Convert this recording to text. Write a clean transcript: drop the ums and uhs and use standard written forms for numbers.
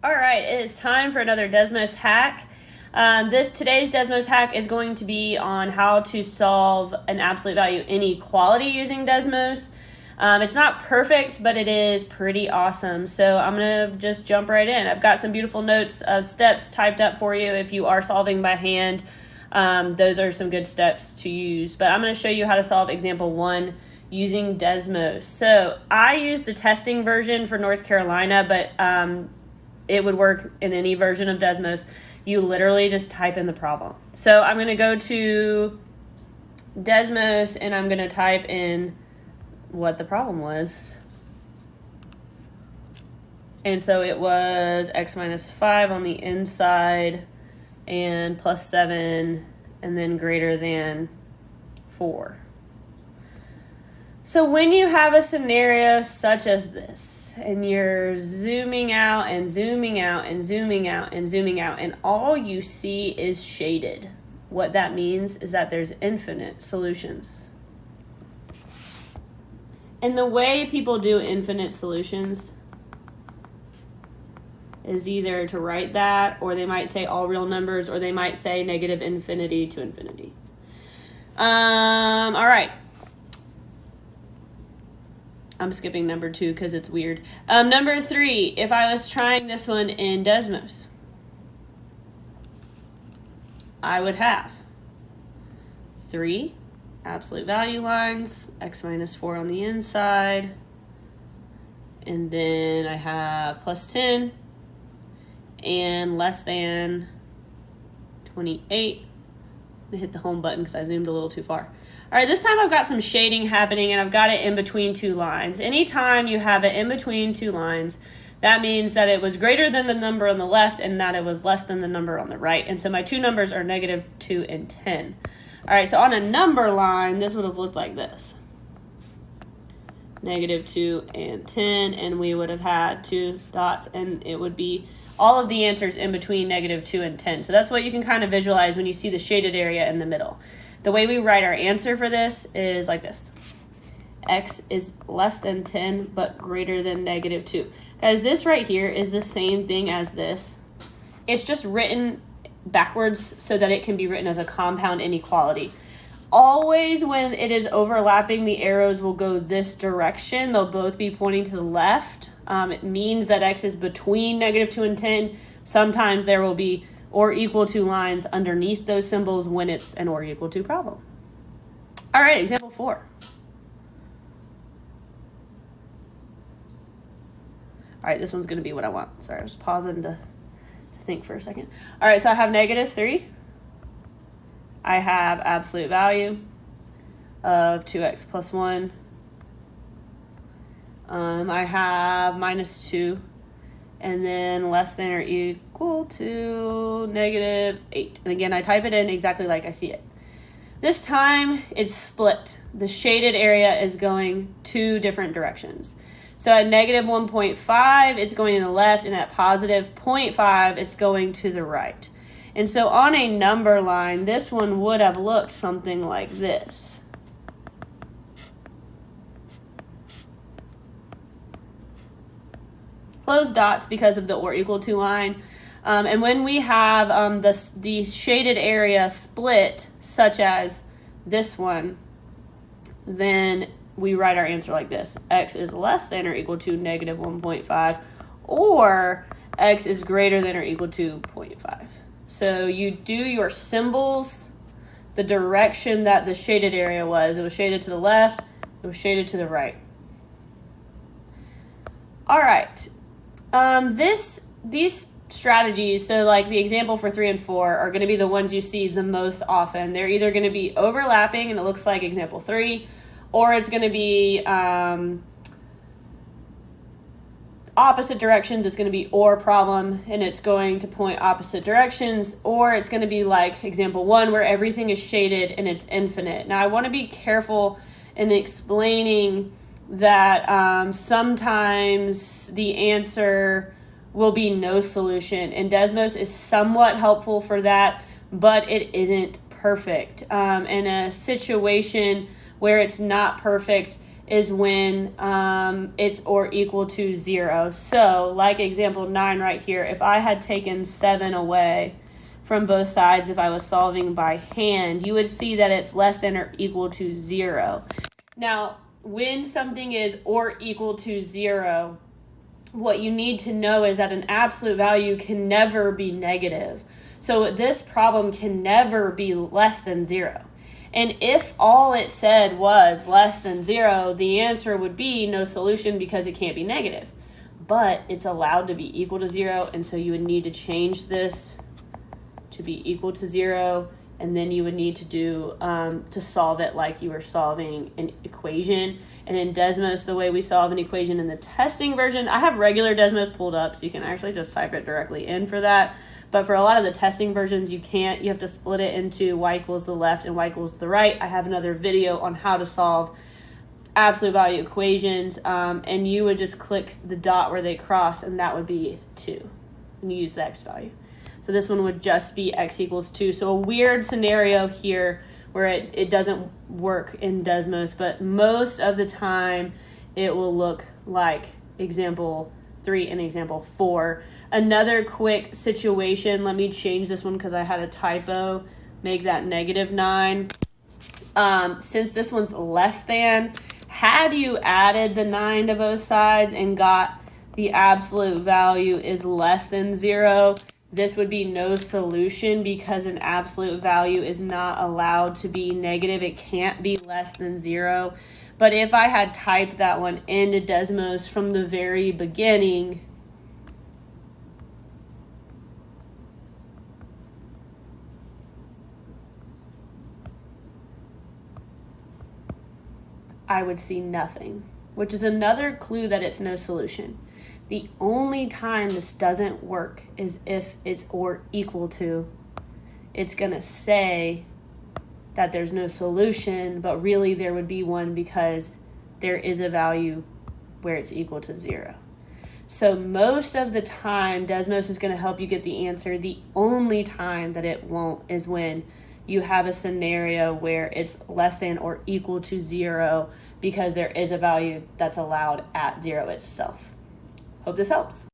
All right, it is time for another Desmos hack. Today's Desmos hack is going to be on how to solve an absolute value inequality using Desmos. It's not perfect, but it is pretty awesome. So I'm going to just jump right in. I've got some beautiful notes of steps typed up for you if you are solving by hand. Those are some good steps to use. But I'm going to show you how to solve example 1 using Desmos. So I used the testing version for North Carolina, but it would work in any version of Desmos. You literally just type in the problem. So I'm going to go to Desmos and I'm going to type in what the problem was. And so it was x minus 5 on the inside and plus 7 and then greater than 4. So when you have a scenario such as this, and you're zooming out and zooming out and zooming out and zooming out, and all you see is shaded, what that means is that there's infinite solutions. And the way people do infinite solutions is either to write that, or they might say all real numbers, or they might say negative infinity to infinity. All right. I'm skipping number 2 because it's weird. Number 3, if I was trying this one in Desmos, I would have 3 absolute value lines, x minus 4 on the inside, and then I have plus 10 and less than 28. I hit the home button because I zoomed a little too far. All right, this time I've got some shading happening and I've got it in between 2 lines. Anytime you have it in between 2 lines, that means that it was greater than the number on the left and that it was less than the number on the right. And so my 2 numbers are negative 2 and 10. All right, so on a number line, this would have looked like this. Negative 2 and 10, and we would have had 2 dots, and it would be all of the answers in between negative 2 and 10. So that's what you can kind of visualize when you see the shaded area in the middle. The way we write our answer for this is like this. X is less than 10 but greater than negative 2. Guys, this right here is the same thing as this. It's just written backwards so that it can be written as a compound inequality. Always when it is overlapping, the arrows will go this direction. They'll both be pointing to the left. It means that X is between negative 2 and 10. Sometimes there will be or equal to lines underneath those symbols when it's an or equal to problem. All right, example 4. All right, this one's going to be what I want. Sorry, I was pausing to think for a second. All right, so I have negative 3. I have absolute value of 2x plus 1. I have minus 2. And then less than or equal to negative 8. And again, I type it in exactly like I see it. This time, it's split. The shaded area is going 2 different directions. So at negative 1.5, it's going to the left, and at positive 0.5, it's going to the right. And so on a number line, this one would have looked something like this. Close dots because of the or equal to line. And when we have the shaded area split, such as this one, then we write our answer like this. X is less than or equal to negative 1.5, or X is greater than or equal to 0.5. So you do your symbols the direction that the shaded area was. It was shaded to the left, it was shaded to the right. All right. These strategies, so like the example for 3 and 4, are going to be the ones you see the most often. They're either going to be overlapping, and it looks like example 3, or it's going to be opposite directions. It's going to be or problem, and it's going to point opposite directions, or it's going to be like example 1, where everything is shaded and it's infinite. Now, I want to be careful in explaining that sometimes the answer will be no solution, and Desmos is somewhat helpful for that, but it isn't perfect. In a situation where it's not perfect, is when it's or equal to 0. So like example 9 right here, if I had taken 7 away from both sides, if I was solving by hand, you would see that it's less than or equal to 0. Now, when something is or equal to 0, what you need to know is that an absolute value can never be negative. So this problem can never be less than 0. And if all it said was less than 0, the answer would be no solution because it can't be negative. But it's allowed to be equal to 0, and so you would need to change this to be equal to 0, and then you would need to do to solve it like you were solving an equation. And in Desmos, the way we solve an equation in the testing version, I have regular Desmos pulled up, so you can actually just type it directly in for that. But for a lot of the testing versions, you can't. You have to split it into y equals the left and y equals the right. I have another video on how to solve absolute value equations, and you would just click the dot where they cross, and that would be 2. And you use the x value. So this one would just be x equals 2. So a weird scenario here where it doesn't work in Desmos, but most of the time it will look like example 3 and example 4. Another quick situation, let me change this one because I had a typo, make that -9. Since this one's less than, had you added the 9 to both sides and got the absolute value is less than 0, this would be no solution because an absolute value is not allowed to be negative. It can't be less than 0. But if I had typed that one into Desmos from the very beginning, I would see nothing, which is another clue that it's no solution. The only time this doesn't work is if it's or equal to. It's going to say that there's no solution, but really there would be one because there is a value where it's equal to 0. So most of the time, Desmos is going to help you get the answer. The only time that it won't is when you have a scenario where it's less than or equal to 0 because there is a value that's allowed at 0 itself. Hope this helps.